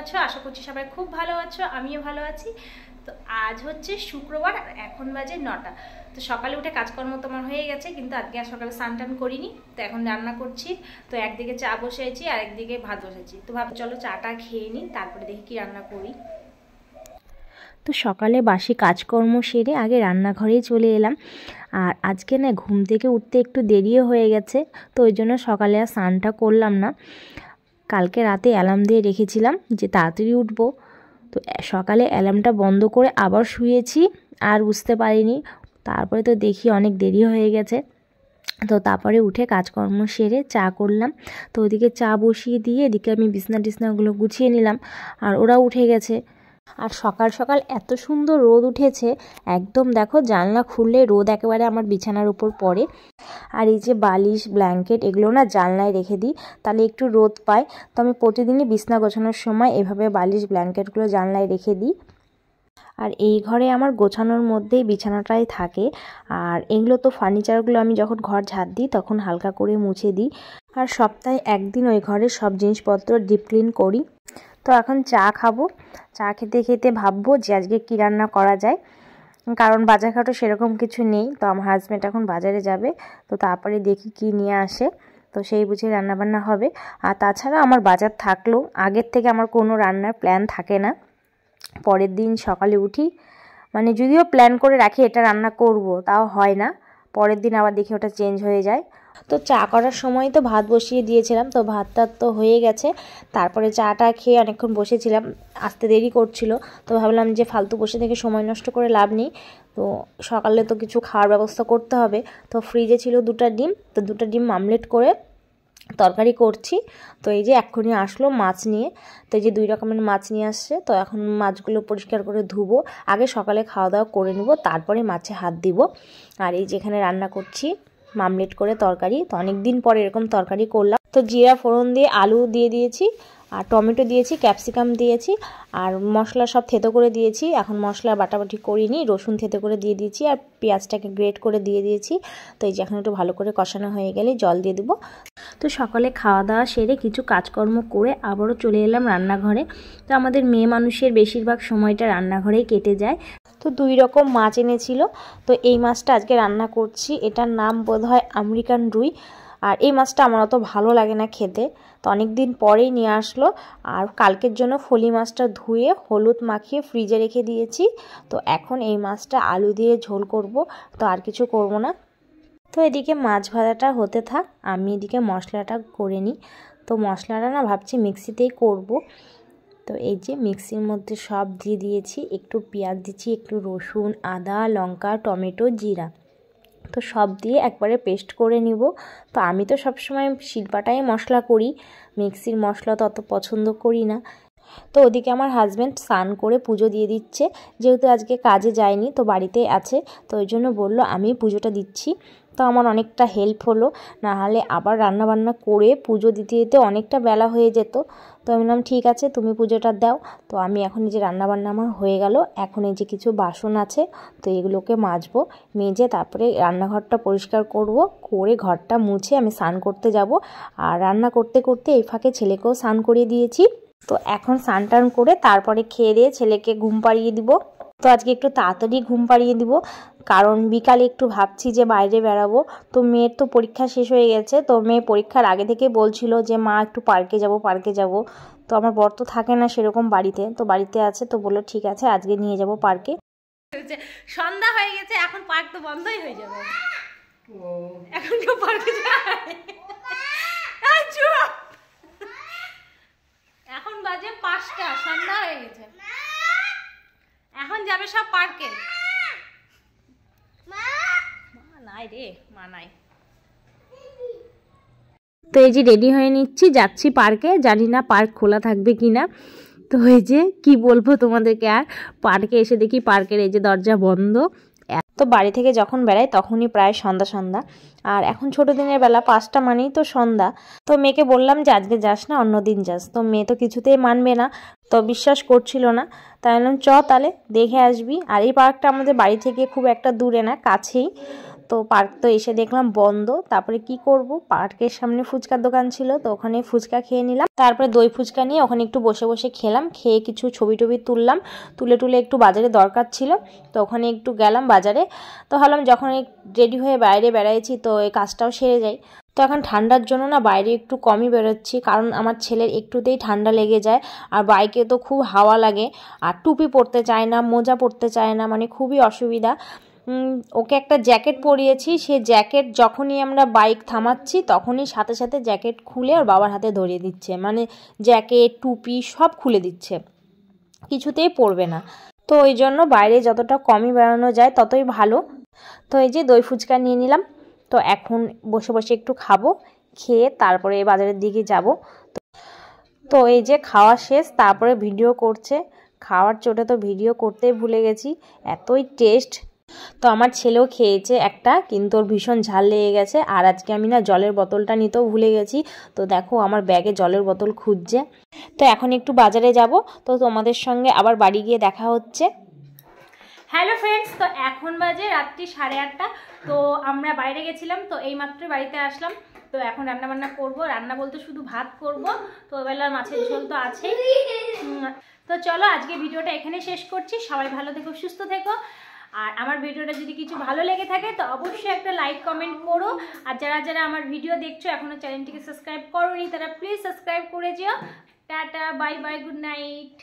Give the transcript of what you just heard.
আছো? আশা করছি সবাই খুব ভালো আছো, আমিও ভালো আছি। তো আজ হচ্ছে শুক্রবার আর এখন বাজে 9টা। তো সকালে উঠে কাজকর্ম তোমার হয়ে গেছে, কিন্তু আজকে আর সকালে স্নান টান করিনি। তো এখন রান্না করছি। তো একদিকে চা বসেছি আর একদিকে ভাত বসেছি। তো ভাব চলো চাটা খেয়ে নিই, তারপরে দেখি কি রান্না করি। তো সকালে বাসি কাজকর্ম সেরে আগে রান্নাঘরেই চলে এলাম। আর আজকে না ঘুম থেকে উঠতে একটু দেরিও হয়ে গেছে, তো ওই জন্য সকালে আর স্নানটা করলাম না। কালকে রাতে অ্যালার্ম দিয়ে রেখেছিলাম যে তাড়াতাড়ি উঠবো, তো সকালে অ্যালার্মটা বন্ধ করে আবার শুয়েছি, আর বুঝতে পারিনি। তারপরে তো দেখি অনেক দেরি হয়ে গেছে। তো তারপরে উঠে কাজকর্ম সেরে চা করলাম। তো ওদিকে চা বসিয়ে দিয়ে এদিকে আমি বিছনাগুলো গুছিয়ে নিলাম, আর ওরা উঠে গেছে। আর সকাল সকাল এত সুন্দর রোদ উঠেছে, একদম দেখো জানলা খুললে রোদ একেবারে আমার বিছানার উপর পড়ে। আর এই যে বালিশ ব্ল্যাঙ্কেট এগুলো না জানলায় রেখে দিই, তাহলে একটু রোদ পায়। তো আমি প্রতিদিনই বিছনা গোছানোর সময় এভাবে বালিশ ব্ল্যাঙ্কেটগুলো জানলায় রেখে দিই। আর এই ঘরে আমার গোছানোর মধ্যেই বিছানাটাই থাকে। আর এগুলো তো ফার্নিচারগুলো আমি যখন ঘর ঝাড় দিই তখন হালকা করে মুছে দিই। আর সপ্তাহে একদিন ওই ঘরের সব জিনিসপত্র ডিপ ক্লিন করি। তো এখন চা খাবো। চা খেতে খেতে ভাববো যে আজকে কী রান্না করা যায়, কারণ বাজারঘাটও সেরকম কিছু নেই। তো আমার হাজব্যান্ড এখন বাজারে যাবে, তো তারপরে দেখি কি নিয়ে আসে, তো সেই বুঝে রান্নাবান্না হবে। আর তাছাড়া আমার বাজার থাকলেও আগের থেকে আমার কোনো রান্নার প্ল্যান থাকে না। পরের দিন সকালে উঠি, মানে যদিও প্ল্যান করে রাখি এটা রান্না করব, তাও হয় না। পরের দিন আবার দেখি ওটা চেঞ্জ হয়ে যায়। তো চা করার সময় তো ভাত বসিয়ে দিয়েছিলাম, তো ভাতটা তো হয়ে গেছে। তারপরে চাটা খেয়ে অনেকক্ষণ বসেছিলাম, আসতে দেরি করছিল। তো ভাবলাম যে ফালতু বসে থেকে সময় নষ্ট করে লাভ নেই, তো সকালে তো কিছু খাওয়ার ব্যবস্থা করতে হবে। তো ফ্রিজে ছিল 2টা ডিম, তো 2টা ডিম আমলেট করে তরকারি করছি। তো এই যে এক্ষুনি আসলো মাছ নিয়ে, তো এই যে 2 রকমের মাছ নিয়ে আসছে। তো এখন মাছগুলো পরিষ্কার করে ধুবো, আগে সকালে খাওয়া দাওয়া করে নেব, তারপরে মাছে হাত দিব। আর এই যেখানে রান্না করছি মামলেট করে তরকারি, তো অনেক দিন পরে এরকম তরকারি করলাম। তো জিরা ফোড়ন দিয়ে আলু দিয়ে দিয়েছি, আর টমেটো দিয়েছি, ক্যাপসিকাম দিয়েছি, আর মশলা সব থেতো করে দিয়েছি। এখন মশলা বাটাবাটি করিনি, রসুন থেতো করে দিয়ে দিয়েছি, আর পেঁয়াজটাকে গ্রেট করে দিয়ে দিয়েছি। তো এই যে এখন একটু ভালো করে কষানো হয়ে গেলে জল দিয়ে দেবো। তো সকালে খাওয়া দাওয়া সেরে কিছু কাজকর্ম করে আবারও চলে এলাম রান্নাঘরে। তো আমাদের মেয়ে মানুষের বেশিরভাগ সময়টা রান্নাঘরেই কেটে যায়। তো 2 রকম মাছ এনেছিল, তো এই মাছটা আজকে রান্না করছি। এটার নাম বোধহয় আমেরিকান রুই। আর এই মাছটা আমার অত ভালো লাগে না খেতে, তো অনেক দিন পরেই নিয়ে আসলো। আর কালকের জন্য ফলি মাছটা ধুয়ে হলুদ মাখিয়ে ফ্রিজে রেখে দিয়েছি। তো এখন এই মাছটা আলু দিয়ে ঝোল করব, তো আর কিছু করব না। তো এদিকে মাছ ভাজাটা হতে থাক, আমি এদিকে মশলাটা করে নিই। তো মশলাটা না ভাবছি মিক্সিতেই করব। তো এই যে মিক্সির মধ্যে সব দিয়ে দিয়েছি, একটু পেঁয়াজ দিচ্ছি, একটু রসুন, আদা, লঙ্কা, টমেটো, জিরা, তো সব দিয়ে একবারে পেস্ট করে নিব। তো আমি তো সবসময় শিলপাটায় মশলা করি, মিক্সির মশলা তো অত পছন্দ করি না। তো ওদিকে আমার হাজব্যান্ড স্নান করে পুজো দিয়ে দিচ্ছে, যেহেতু আজকে কাজে যায়নি, তো বাড়িতেই আছে, তো ওই জন্য বললো আমি পুজোটা দিচ্ছি। তো আমার অনেকটা হেল্প হলো, নাহলে আবার রান্নাবান্না করে পুজো দিতে দিতে অনেকটা বেলা হয়ে যেত। তো আমি বললাম ঠিক আছে তুমি পুজোটা দাও। তো আমি এখন এই যে রান্নাবান্না আমার হয়ে গেল, এখন এই যে কিছু বাসন আছে, তো এগুলোকে মাজবো, মেজে তারপরে রান্নাঘরটা পরিষ্কার করব, করে ঘরটা মুছে আমি স্নান করতে যাব। আর রান্না করতে করতে এই ফাঁকে ছেলেকেও স্নান করিয়ে দিয়েছি। তো এখন স্নান টান করে তারপরে খেয়ে দিয়ে ছেলেকে ঘুম পাড়িয়ে দিব। তো আজকে একটু তাড়াতাড়ি ঘুম পাড়িয়ে দিব, কারণ বিকালে একটু ভাবছি যে বাইরে বেড়াবো। তো মেয়ের তো পরীক্ষা শেষ হয়ে গেছে, তো মেয়ে পরীক্ষার আগে থেকে বলছিল যে মা একটু পার্কে যাব। তো আমার বর তো থাকে না সেরকম বাড়িতে, তো বাড়িতে আছে, তো বললো ঠিক আছে আজকে নিয়ে যাব পার্কে। সন্ধ্যা হয়ে গেছে, এখন পার্ক তো বন্ধই হয়ে যাবে, এখন কেউ পার্কে যায়? এখন বাজে 5টা, সন্ধ্যা হয়ে গেছে, এখন যাবে সব পার্কে। মা নাই রে, মা নাই। তো এই যে রেডি হয়ে নিচ্ছি, যাচ্ছি পার্কে, জানি না পার্ক খোলা থাকবে কিনা। তো এই যে কি বলবো তোমাদেরকে, আর পার্কে এসে দেখি পার্কের এই যে দরজা বন্ধ। তো বাড়ি থেকে যখন বেড়াই তখনই প্রায় সন্ধ্যা, আর এখন ছোটো দিনের বেলা 5টা মানেই তো সন্ধ্যা। তো মেয়েকে বললাম যে আজকে যাস না, অন্যদিন যাস, তো মেয়ে তো কিছুতেই মানবে না, তো বিশ্বাস করছিল না। তাই বললাম চ তাহলে দেখে আসবি। আর এই পার্কটা আমাদের বাড়ি থেকে খুব একটা দূরে না, কাছেই। তো পার্ক তো এসে দেখলাম বন্ধ। তারপরে কি করব, পার্কের সামনে ফুচকার দোকান ছিল, তো ওখানে ফুচকা খেয়ে নিলাম। তারপরে দই ফুচকা নিয়ে ওখানে একটু বসে বসে খেলাম, খেয়ে কিছু ছবি টবি তুললাম, তুলে একটু বাজারে দরকার ছিল, তো ওখানে একটু গেলাম বাজারে। তো ভাবলাম যখন রেডি হয়ে বাইরে বেড়াইছি তো এই কাজটাও সেরে যায়। তো এখন ঠান্ডার জন্য না বাইরে একটু কমই বেরোচ্ছি, কারণ আমার ছেলের একটুতেই ঠান্ডা লেগে যায়, আর বাইকে তো খুব হাওয়া লাগে, আর টুপি পরতে চায় না, মোজা পরতে চায় না, মানে খুবই অসুবিধা। ওকে একটা জ্যাকেট পরিয়েছি, সে জ্যাকেট যখনই আমরা বাইক থামাচ্ছি তখনই সাথে সাথে জ্যাকেট খুলে ওর বাবার হাতে ধরিয়ে দিচ্ছে, মানে জ্যাকেট টুপি সব খুলে দিচ্ছে, কিছুতেই পরবে না। তো ওই জন্য বাইরে যতটা কমই বেড়ানো যায় ততই ভালো। তো এই যে দই ফুচকা নিয়ে নিলাম, তো এখন বসে বসে একটু খাবো, খেয়ে তারপরে বাজারের দিকে যাব। তো এই যে খাওয়া শেষ, তারপরে ভিডিও করছে, খাওয়ার চোটে তো ভিডিও করতেই ভুলে গেছি, এতই টেস্ট। তো আমার ছেলেও খেয়েছে একটা, কিন্তু ওর ভীষণ ঝাল লেগে গেছে। আর আজকে আমি না জলের বোতলটা নিতেও ভুলে গেছি, তো দেখো আমার ব্যাগে জলের বোতল খুঁজছে। তো এখন একটু বাজারে যাব, তো তোমাদের সঙ্গে আবার বাড়ি গিয়ে দেখা হচ্ছে। হ্যালো ফ্রেন্ডস, তো এখন বাজে রাত্রি 8:30। তো আমরা বাইরে গেছিলাম, তো এইমাত্র বাড়িতে আসলাম। তো এখন রান্নাবান্না করব, রান্না বলতে শুধু ভাত করব, তো এবেলার মাছের ঝোল তো আছেই। তো চলো আজকে ভিডিওটা এখানে শেষ করছি। সবাই ভালো থেকো, সুস্থ থেকো। আর আমার ভিডিওটা যদি কিছু ভালো লেগে থাকে তো অবশ্যই একটা লাইক কমেন্ট করো। আর যারা যারা আমার ভিডিও দেখছো এখনো চ্যানেলটিকে সাবস্ক্রাইব করোনি, তারা প্লিজ সাবস্ক্রাইব করে যেও। Tata, bye bye, good night.